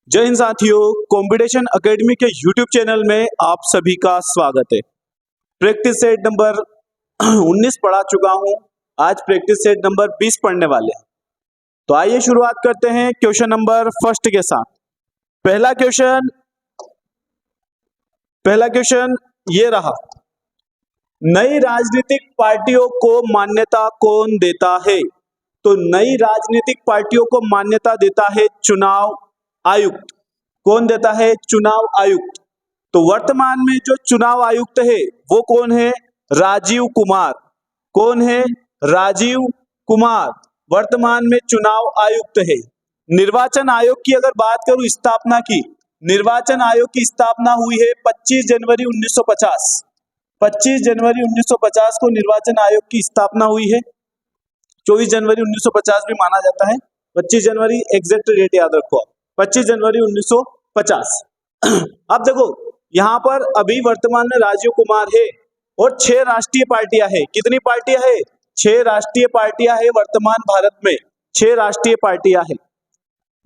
जय हिंद साथियों, competition academy के यूट्यूब चैनल में आप सभी का स्वागत है। प्रैक्टिस सेट नंबर 19 पढ़ा चुका हूं, आज प्रैक्टिस सेट नंबर 20 पढ़ने वाले हैं। तो आइए शुरुआत करते हैं क्वेश्चन नंबर फर्स्ट के साथ। पहला क्वेश्चन ये रहा, नई राजनीतिक पार्टियों को मान्यता कौन देता है? तो नई राजनीतिक पार्टियों को मान्यता देता है चुनाव आयुक्त। कौन देता है? चुनाव आयुक्त। तो वर्तमान में जो चुनाव आयुक्त है वो कौन है? राजीव कुमार। कौन है? राजीव कुमार वर्तमान में चुनाव आयुक्त है। निर्वाचन आयोग की अगर बात करूं, स्थापना की, निर्वाचन आयोग की स्थापना हुई है 25 जनवरी 1950। 25 जनवरी 1950 को निर्वाचन आयोग की स्थापना हुई है। 24 जनवरी 1950 भी माना जाता है, 25 जनवरी एग्जैक्ट डेट याद रखो, 25 जनवरी 1950। अब देखो यहाँ पर अभी वर्तमान में राजीव कुमार है और 6 राष्ट्रीय पार्टियां है। कितनी पार्टियां है? 6 राष्ट्रीय पार्टियां है वर्तमान भारत में, 6 राष्ट्रीय पार्टियां है।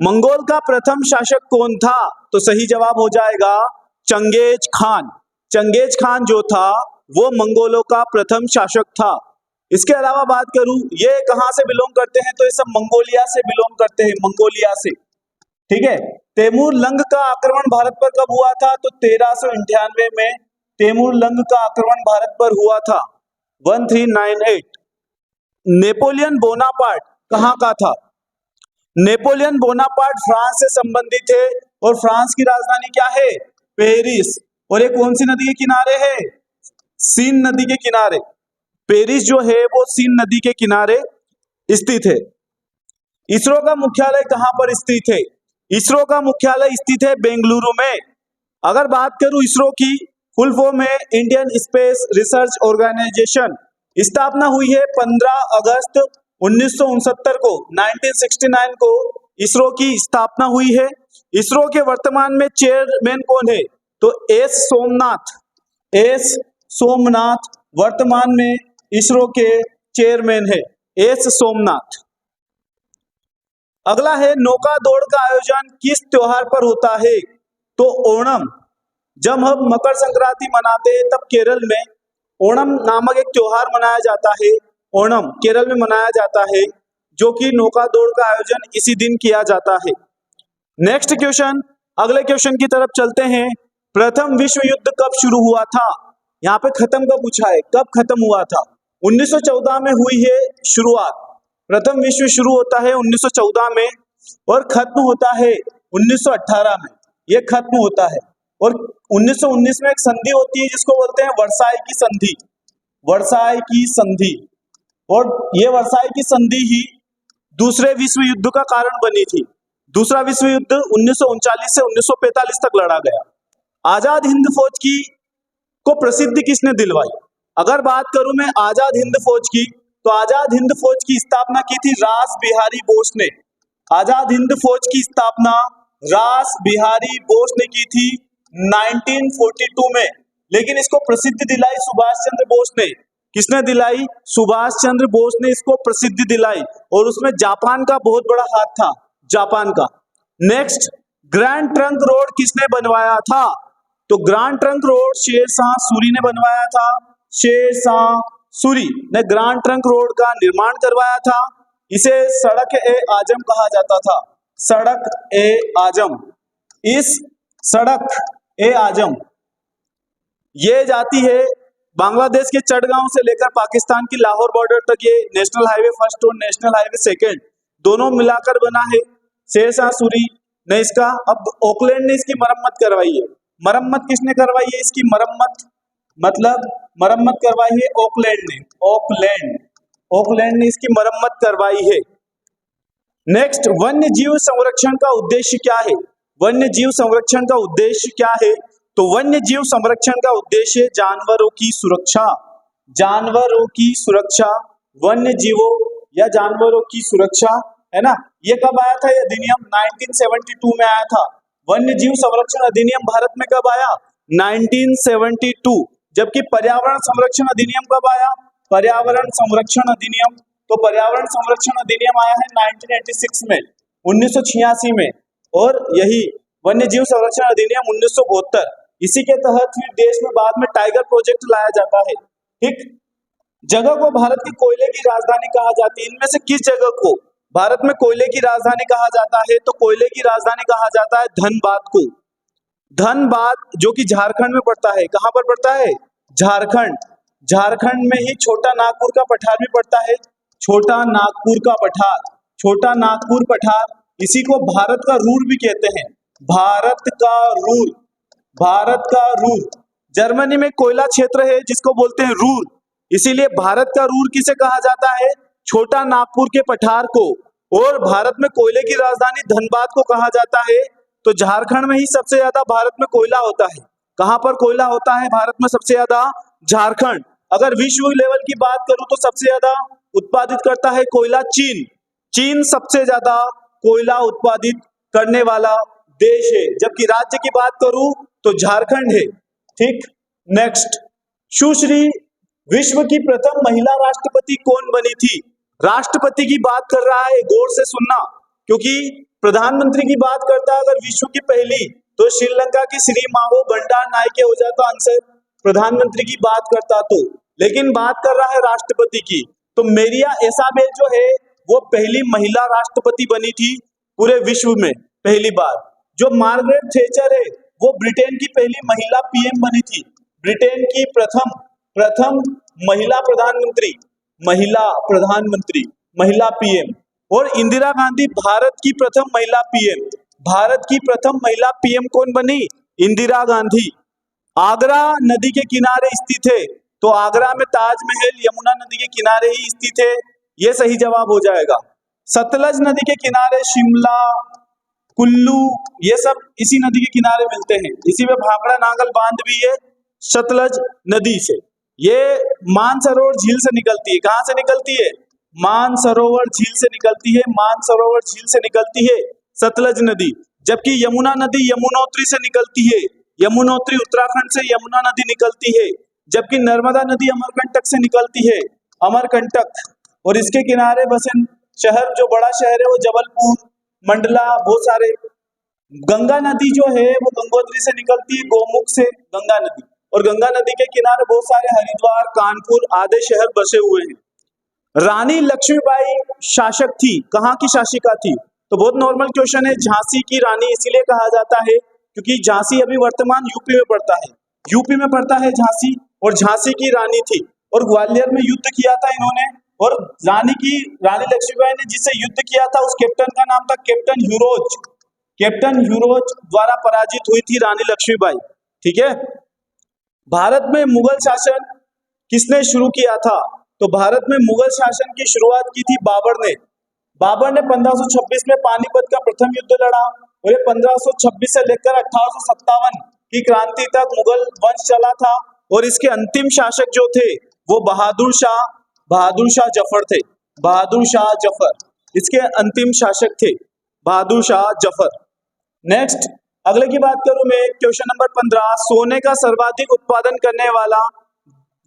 मंगोल का प्रथम शासक कौन था? तो सही जवाब हो जाएगा चंगेज खान। चंगेज खान जो था वो मंगोलों का प्रथम शासक था। इसके अलावा बात करूं, ये कहां से बिलोंग करते हैं? तो ये सब मंगोलिया से बिलोंग करते हैं, मंगोलिया से। ठीक है। तैमूर लंग का आक्रमण भारत पर कब हुआ था? तो 1398 में तैमूर लंग का आक्रमण भारत पर हुआ था, 1398। नेपोलियन बोनापार्ट कहां का था? नेपोलियन बोनापार्ट फ्रांस से संबंधित है और फ्रांस की राजधानी क्या है? पेरिस। और ये कौन सी नदी के किनारे है? सीन नदी के किनारे। पेरिस जो है वो सीन नदी के किनारे स्थित है। इसरो का मुख्यालय कहां पर स्थित है? इसरो का मुख्यालय स्थित है बेंगलुरु में। अगर बात करूं इसरो की फुल फॉर्म है इंडियन स्पेस रिसर्च ऑर्गेनाइजेशन। स्थापना हुई है 15 अगस्त 1969 को, 1969 को इसरो की स्थापना हुई है। इसरो के वर्तमान में चेयरमैन कौन है? तो एस सोमनाथ। एस सोमनाथ वर्तमान में इसरो के चेयरमैन है, एस सोमनाथ। अगला है नौका दौड़ का आयोजन किस त्योहार पर होता है? तो ओणम। जब हम मकर संक्रांति मनाते हैं तब केरल में ओणम नामक एक त्योहार मनाया जाता है। ओणम केरल में मनाया जाता है, जो कि नौका दौड़ का आयोजन इसी दिन किया जाता है। नेक्स्ट क्वेश्चन, अगले क्वेश्चन की तरफ चलते हैं। प्रथम विश्व युद्ध कब शुरू हुआ था? यहाँ पे खत्म कब पूछा है, कब खत्म हुआ था? 1914 में हुई है शुरुआत। प्रथम विश्व शुरू होता है 1914 में और खत्म होता है 1918 में। यह खत्म होता है और 1919 में एक संधि होती है जिसको बोलते हैं वर्साई की संधि। वर्साई की संधि, और यह वर्साई की संधि ही दूसरे विश्व युद्ध का कारण बनी थी। दूसरा विश्व युद्ध 1939 से 1945 तक लड़ा गया। आजाद हिंद फौज की को प्रसिद्धि किसने दिलवाई? अगर बात करूं मैं आजाद हिंद फौज की, तो आजाद हिंद फौज की स्थापना की थी रास बिहारी बोस ने। आजाद हिंद फौज की स्थापना रास बिहारी बोस ने की थी 1942 में, लेकिन इसको प्रसिद्धि दिलाई सुभाष चंद्र बोस ने। किसने दिलाई? सुभाष चंद्र बोस ने इसको प्रसिद्धि दिलाई, और उसमें जापान का बहुत बड़ा हाथ था, जापान का। नेक्स्ट, ग्रैंड ट्रंक रोड किसने बनवाया था? तो grand trunk road Sher Shah Suri ने बनवाया था। शेरशाह सूरी ने ग्रैंड ट्रंक रोड का निर्माण करवाया था। इसे सड़क ए आजम कहा जाता था, सड़क ए आजम। इस सड़क ए आजम ये जाती है बांग्लादेश के चटगांव से लेकर पाकिस्तान की लाहौर बॉर्डर तक। ये नेशनल हाईवे फर्स्ट और नेशनल हाईवे सेकंड दोनों मिलाकर बना है। शेरशाह सूरी ने इसका, अब ऑकलैंड ने इसकी मरम्मत करवाई है। मरम्मत किसने करवाई है? इसकी मरम्मत करवाई है ऑकलैंड ने। ऑकलैंड ने इसकी मरम्मत करवाई है। नेक्स्ट, वन्य जीव संरक्षण का उद्देश्य क्या है? वन्य जीव संरक्षण का उद्देश्य क्या है? तो वन्य जीव संरक्षण का उद्देश्य जानवरों की सुरक्षा। जानवरों की सुरक्षा, वन्य जीवों या जानवरों की सुरक्षा, है ना। ये कब आया था? ये अधिनियम 1972 में आया था। वन्य जीव संरक्षण अधिनियम भारत में कब आया? 1972। जबकि पर्यावरण संरक्षण अधिनियम कब आया? पर्यावरण संरक्षण अधिनियम, तो पर्यावरण संरक्षण अधिनियम आया है 1986 में, 1986 में। और यही वन्य जीव संरक्षण अधिनियम 1972। इसी के तहत फिर देश में बाद में टाइगर प्रोजेक्ट लाया जाता है। ठीक, जगह को भारत की कोयले की राजधानी कहा जाती है। इनमें से किस जगह को भारत में कोयले की राजधानी कहा जाता है? तो कोयले की राजधानी कहा जाता है धनबाद को। धनबाद जो कि झारखंड में पड़ता है। कहां पर पड़ता है? झारखंड। झारखंड में ही छोटा नागपुर का पठार भी पड़ता है। छोटा नागपुर का पठार, छोटा नागपुर पठार, इसी को भारत का रूर भी कहते हैं। भारत का रूर, भारत का रूर। जर्मनी में कोयला क्षेत्र है जिसको बोलते हैं रूर, इसीलिए भारत का रूर किसे कहा जाता है? छोटा नागपुर के पठार को। और भारत में कोयले की राजधानी धनबाद को कहा जाता है। तो झारखंड में ही सबसे ज्यादा भारत में कोयला होता है। कहां पर कोयला होता है भारत में सबसे ज्यादा? झारखंड। अगर विश्व लेवल की बात करूं तो सबसे ज्यादा उत्पादित करता है कोयला चीन। चीन सबसे ज्यादा कोयला उत्पादित करने वाला देश है। जबकि राज्य की बात करूं तो झारखंड है। ठीक, नेक्स्ट, सुश्री विश्व की प्रथम महिला राष्ट्रपति कौन बनी थी? राष्ट्रपति की बात कर रहा है, गौर से सुनना, क्योंकि प्रधानमंत्री की बात करता है अगर विश्व की पहली, तो श्रीलंका की श्री मावो भंडार नायके हो जाता आंसर। प्रधानमंत्री की बात करता तो, लेकिन बात कर रहा है राष्ट्रपति की। तो मेरिया इसाबेल जो है वो पहली महिला राष्ट्रपति बनी थी पूरे विश्व में पहली बार। जो मार्गरेट थैचर है वो ब्रिटेन की पहली महिला पीएम बनी थी। ब्रिटेन की प्रथम महिला प्रधानमंत्री, महिला पीएम। और इंदिरा गांधी भारत की प्रथम महिला पीएम। भारत की प्रथम महिला पीएम कौन बनी? इंदिरा गांधी। आगरा नदी के किनारे स्थित है, तो आगरा में ताजमहल यमुना नदी के किनारे ही स्थित है, यह सही जवाब हो जाएगा। सतलज नदी के किनारे शिमला, कुल्लू, ये सब इसी नदी के किनारे मिलते हैं। इसी में भाखड़ा नांगल बांध भी है सतलज नदी से। ये मानसरोवर झील से निकलती है। कहां से निकलती है? मानसरोवर झील से निकलती है। मानसरोवर झील से निकलती है सतलज नदी। जबकि यमुना नदी यमुनोत्री से निकलती है। यमुनोत्री उत्तराखंड से यमुना नदी निकलती है। जबकि नर्मदा नदी अमरकंटक से निकलती है, अमरकंटक। और इसके किनारे बसे शहर, जो बड़ा शहर है वो जबलपुर, मंडला, बहुत सारे। गंगा नदी जो है वो गंगोत्री से निकलती है, गोमुख से गंगा नदी। और गंगा नदी के किनारे बहुत सारे हरिद्वार, कानपुर आदि शहर बसे हुए हैं। रानी लक्ष्मीबाई शासक थी, कहाँ की शासिका थी? तो बहुत नॉर्मल क्वेश्चन है। झांसी की रानी इसीलिए कहा जाता है क्योंकि झांसी अभी वर्तमान यूपी में पड़ता है। यूपी में पड़ता है झांसी, और झांसी की रानी थी। और ग्वालियर में युद्ध किया था इन्होंने। और रानी लक्ष्मीबाई ने जिससे युद्ध किया था उस कैप्टन का नाम था कैप्टन ह्यूरोज। कैप्टन ह्यूरोज द्वारा पराजित हुई थी रानी लक्ष्मीबाई। ठीक है। भारत में मुगल शासन किसने शुरू किया था? तो भारत में मुगल शासन की शुरुआत की थी बाबर ने। बाबर ने 1526 में पानीपत का प्रथम युद्ध लड़ा। और ये 1526 से लेकर 1857 की क्रांति तक मुगल वंश चला था। और इसके अंतिम शासक जो थे वो बहादुर शाह जफर थे। बहादुर शाह जफर इसके अंतिम शासक थे, बहादुर शाह जफर। नेक्स्ट, अगले की बात करूं मैं, क्वेश्चन नंबर 15, सोने का सर्वाधिक उत्पादन करने वाला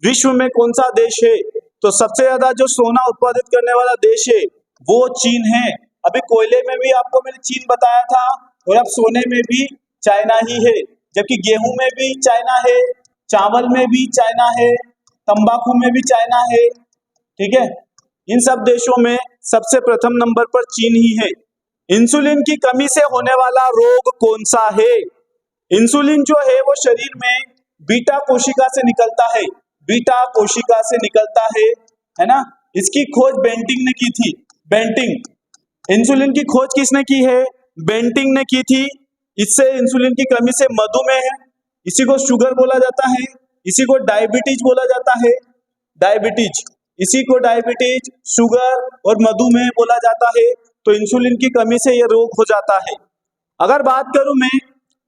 विश्व में कौन सा देश है? तो सबसे ज्यादा जो सोना उत्पादित करने वाला देश है वो चीन है। अभी कोयले में भी आपको मैंने चीन बताया था, और अब सोने में भी चाइना ही है। जबकि गेहूं में भी चाइना है, चावल में भी चाइना है, तंबाकू में भी चाइना है। ठीक है, इन सब देशों में सबसे प्रथम नंबर पर चीन ही है। इंसुलिन की कमी से होने वाला रोग कौन सा है? इंसुलिन जो है वो शरीर में बीटा कोशिका से निकलता है। बीटा कोशिका से निकलता है ना। इसकी खोज बेंटिंग ने की थी। बेंटिंग। इंसुलिन की खोज किसने की है? बेंटिंग ने की थी। इससे इंसुलिन की कमी से मधुमेह, इसी को शुगर बोला जाता है, इसी को डायबिटीज बोला जाता है। डायबिटीज, इसी को डायबिटीज, शुगर और मधुमेह बोला जाता है। तो इंसुलिन की कमी से यह रोग हो जाता है। अगर बात करूं मैं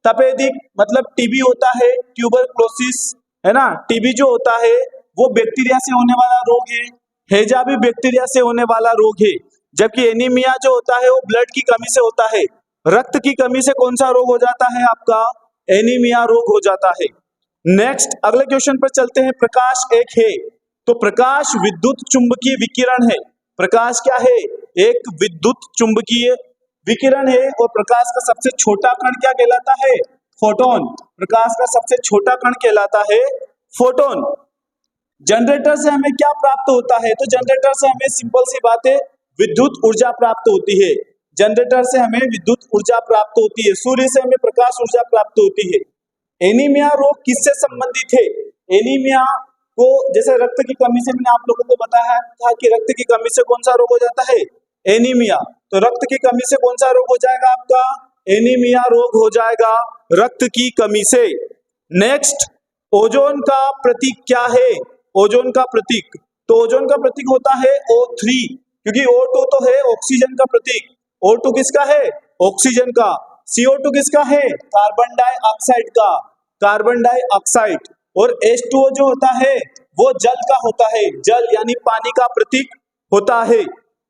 तपेदिक, मतलब टीबी होता है, ट्यूबरक्लोसिस, है ना। टीबी जो होता है वो बैक्टीरिया से होने वाला रोग है। हैजा भी बैक्टीरिया से होने वाला रोग है। जबकि एनीमिया जो होता है वो ब्लड की कमी से होता है। रक्त की कमी से कौन सा रोग हो जाता है? आपका एनीमिया रोग हो जाता है। नेक्स्ट, अगले क्वेश्चन पर चलते हैं। प्रकाश एक है, तो प्रकाश विद्युत चुंबकीय विकिरण है। प्रकाश क्या है? एक विद्युत चुंबकीय विकिरण है, और प्रकाश का सबसे छोटा कण क्या कहलाता है? फोटोन। प्रकाश का सबसे छोटा कण कहलाता है फोटोन। जनरेटर से हमें क्या प्राप्त होता है? तो जनरेटर से हमें सिंपल सी बात है, विद्युत ऊर्जा प्राप्त होती है। जनरेटर से हमें विद्युत ऊर्जा प्राप्त होती है। सूर्य से हमें प्रकाश ऊर्जा प्राप्त होती है। एनीमिया रोग किससे संबंधित है? एनीमिया को, जैसे रक्त की कमी से मैंने आप लोगों को बताया था कि रक्त की कमी से कौन सा रोग हो जाता है? एनीमिया। तो रक्त की कमी से कौन सा रोग हो जाएगा आपका? एनीमिया रोग हो जाएगा रक्त की कमी से। नेक्स्ट, ओजोन का प्रतीक क्या है? ओजोन का प्रतीक, तो ओजोन का प्रतीक होता है O3, क्योंकि O2 तो है ऑक्सीजन का प्रतीक। O2 किसका है? ऑक्सीजन का। CO2 किसका है? कार्बन डाइऑक्साइड का, कार्बन डाइऑक्साइड। और H2O जो होता है वो जल का होता है, जल यानी पानी का प्रतीक होता है।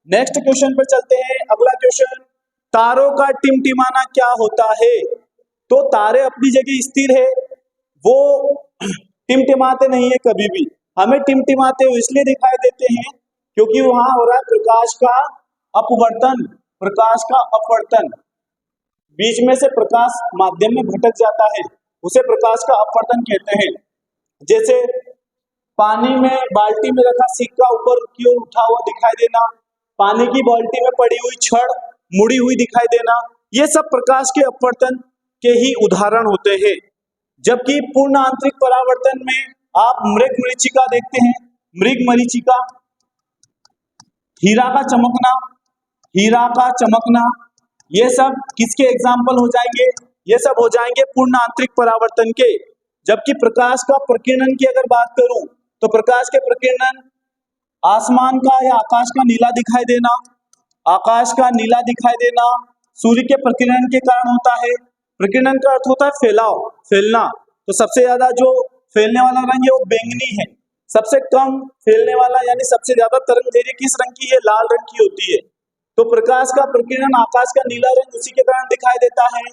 नेक्स्ट क्वेश्चन पर चलते हैं। अगला क्वेश्चन, तारों का टिमटिमाना क्या होता है? तो तारे अपनी जगह स्थिर है, वो टिमटिमाते नहीं है कभी भी। हमें टिमटिमाते हुए इसलिए दिखाई देते हैं क्योंकि वहां हो रहा है प्रकाश का अपवर्तन, प्रकाश का अपवर्तन। बीच में से प्रकाश माध्यम में भटक जाता है, उसे प्रकाश का अपवर्तन कहते हैं। जैसे पानी में बाल्टी में रखा सिक्का ऊपर की ओर उठा हुआ दिखाई देना, पानी की बाल्टी में पड़ी हुई छड़ मुड़ी हुई दिखाई देना, ये सब प्रकाश के अपवर्तन के ही उदाहरण होते हैं। जबकि पूर्ण आंतरिक परावर्तन में आप मृग मरीचिका देखते हैं, मृग मरीचिका, हीरा का चमकना, हीरा का चमकना, ये सब किसके एग्जाम्पल हो जाएंगे? ये सब हो जाएंगे पूर्ण आंतरिक परावर्तन के। जबकि प्रकाश का प्रकीर्णन की अगर बात करूं तो प्रकाश के प्रकीर्णन आसमान का या आकाश का नीला दिखाई देना, आकाश का नीला दिखाई देना सूर्य के प्रकीर्णन के कारण होता है। प्रकीर्णन का अर्थ होता है फैलाव, फैलना। तो सबसे ज्यादा जो फैलने वाला रंग है वो बैंगनी है, सबसे कम फैलने वाला यानी सबसे ज्यादा तरंगदैर्घ्य किस रंग की है? लाल रंग की होती है। तो प्रकाश का प्रकीर्णन, आकाश का नीला रंग उसी के कारण दिखाई देता है।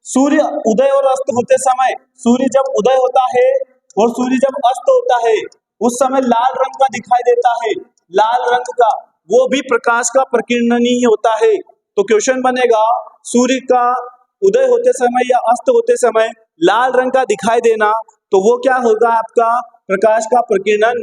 सूर्य उदय और अस्त होते समय, सूर्य जब उदय होता है और सूर्य जब अस्त होता है उस समय लाल रंग का दिखाई देता है, लाल रंग का, वो भी प्रकाश का प्रकीर्णन ही होता है। तो क्वेश्चन बनेगा, सूर्य का उदय होते समय या अस्त होते समय लाल रंग का दिखाई देना, तो वो क्या होगा आपका? प्रकाश का प्रकीर्णन।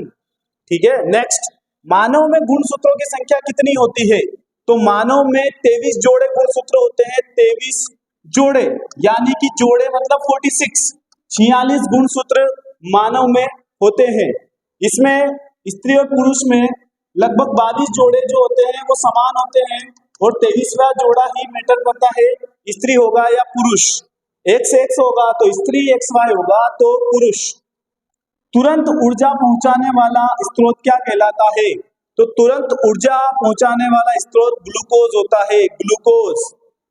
ठीक है। नेक्स्ट, मानव में गुणसूत्रों की संख्या कितनी होती है? तो मानव में 23 जोड़े गुणसूत्र होते हैं, 23 जोड़े, यानी कि जोड़े मतलब 46 गुणसूत्र मानव में होते हैं। इसमें स्त्री और पुरुष में लगभग 22 जोड़े जो होते हैं वो समान होते हैं और 23वां जोड़ा ही मैटर करता है, स्त्री होगा या पुरुष। X होगा तो स्त्री, XY होगा तो पुरुष। तुरंत ऊर्जा पहुंचाने वाला स्रोत क्या कहलाता है? तो तुरंत ऊर्जा पहुंचाने वाला स्रोत ग्लूकोज होता है, ग्लूकोज।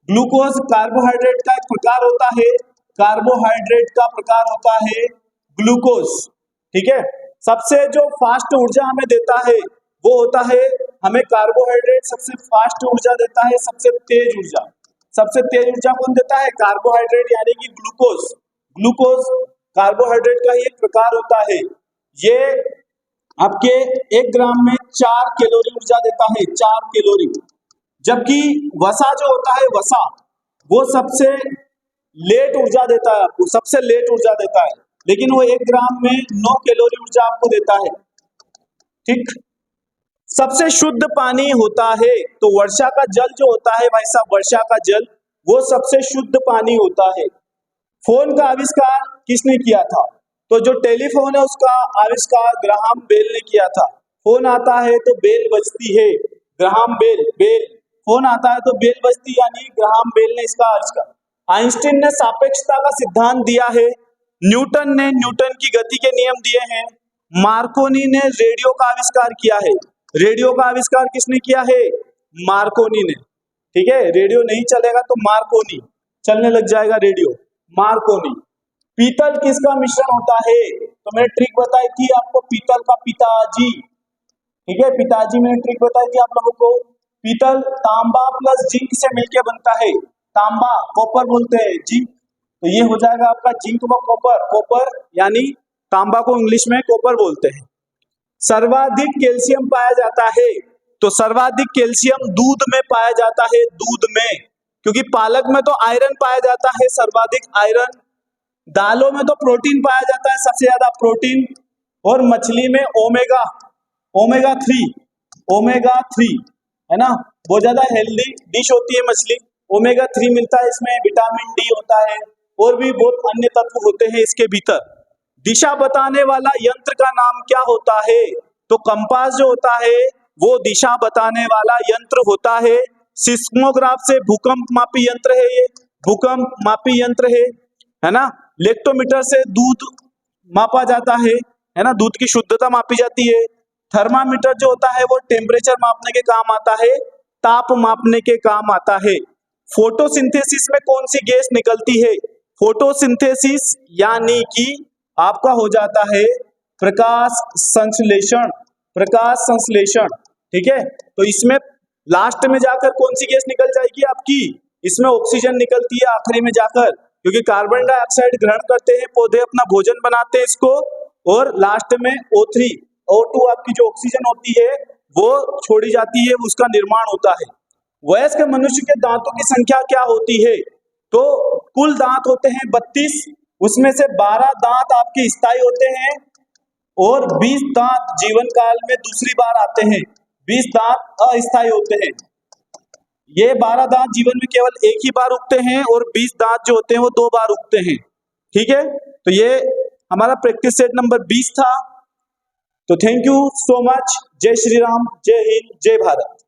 ग्लूकोज कार्बोहाइड्रेट का एक प्रकार होता है, कार्बोहाइड्रेट का प्रकार होता है ग्लूकोज। ठीक है। सबसे जो फास्ट ऊर्जा हमें देता है वो होता है, हमें कार्बोहाइड्रेट सबसे फास्ट ऊर्जा देता है, सबसे तेज ऊर्जा। सबसे तेज ऊर्जा कौन देता है? कार्बोहाइड्रेट यानी कि ग्लूकोज। ग्लूकोज कार्बोहाइड्रेट का ही एक प्रकार होता है। ये आपके 1 ग्राम में 4 कैलोरी ऊर्जा देता है, 4 कैलोरी। जबकि वसा जो होता है, वसा, वो सबसे लेट ऊर्जा देता है आपको, सबसे लेट ऊर्जा देता है, लेकिन वो 1 ग्राम में 9 कैलोरी ऊर्जा आपको देता है। ठीक। सबसे शुद्ध पानी होता है, तो वर्षा का जल जो होता है भाई साहब, वर्षा का जल वो सबसे शुद्ध पानी होता है। फोन का आविष्कार किसने किया था? तो जो टेलीफोन है उसका आविष्कार ग्राहम बेल ने किया था। फोन आता है तो बेल बजती है, ग्राहम बेल, बेल, फोन आता है तो बेल बजती, यानी ग्राहम बेल ने इसका आविष्कार। आइंस्टीन ने सापेक्षता का सिद्धांत दिया है, न्यूटन ने न्यूटन की गति के नियम दिए हैं, मार्कोनी ने रेडियो का आविष्कार किया है। रेडियो का आविष्कार किसने किया है? मार्कोनी ने। ठीक है। रेडियो नहीं चलेगा तो मार्कोनी, चलने लग जाएगा रेडियो, मार्कोनी। पीतल किसका मिश्रण होता है? तो मैंने ट्रिक बताई थी आपको, पीतल का पिताजी। ठीक है, पिताजी मैंने ट्रिक बताई थी आप लोगों को। पीतल तांबा प्लस जिंक से मिलकर बनता है, तांबा, कॉपर बोलते हैं, जिंक, तो ये हो जाएगा आपका जिंक व कॉपर। कॉपर यानी तांबा को इंग्लिश में कॉपर बोलते हैं। सर्वाधिक कैल्शियम पाया जाता है, तो सर्वाधिक कैल्शियम दूध में पाया जाता है, दूध में। क्योंकि पालक में तो आयरन पाया जाता है, सर्वाधिक आयरन। दालों में तो प्रोटीन पाया जाता है, सबसे ज्यादा प्रोटीन। और मछली में ओमेगा ओमेगा 3 है ना, बहुत ज्यादा हेल्दी डिश होती है मछली। ओमेगा 3 मिलता है इसमें, विटामिन डी होता है और भी बहुत अन्य तत्व होते हैं इसके भीतर। दिशा बताने वाला यंत्र का नाम क्या होता है? तो कंपास जो होता है वो दिशा बताने वाला यंत्र होता है। सिस्मोग्राफ से भूकंप मापी यंत्र है ये, भूकंप मापी यंत्र है ना। लेक्टोमीटर से दूध मापा जाता है ना, दूध की शुद्धता मापी जाती है। थर्मामीटर जो होता है वो टेम्परेचर मापने के काम आता है, ताप मापने के काम आता है। फोटोसिंथेसिस में कौन सी गैस निकलती है? फोटोसिंथेसिस यानी कि आपका हो जाता है प्रकाश संश्लेषण, प्रकाश संश्लेषण। ठीक है, तो इसमें लास्ट में जाकर कौन सी गैस निकल जाएगी आपकी? इसमें ऑक्सीजन निकलती है आखिरी में जाकर, क्योंकि कार्बन डाइऑक्साइड ग्रहण करते हैं पौधे, अपना भोजन बनाते हैं इसको, और लास्ट में O3 O2 आपकी जो ऑक्सीजन होती है वो छोड़ी जाती है, उसका निर्माण होता है। वयस्क मनुष्य के दांतों की संख्या क्या होती है? तो कुल दांत होते हैं 32, उसमें से 12 दांत आपके स्थायी होते हैं और 20 दांत जीवन काल में दूसरी बार आते हैं, 20 दांत अस्थायी होते हैं। ये 12 दांत जीवन में केवल एक ही बार उगते हैं और 20 दांत जो होते हैं वो 2 बार उगते हैं। ठीक है, तो ये हमारा प्रैक्टिस सेट नंबर 20 था। तो थैंक यू सो मच। जय श्री राम, जय हिंद, जय भारत।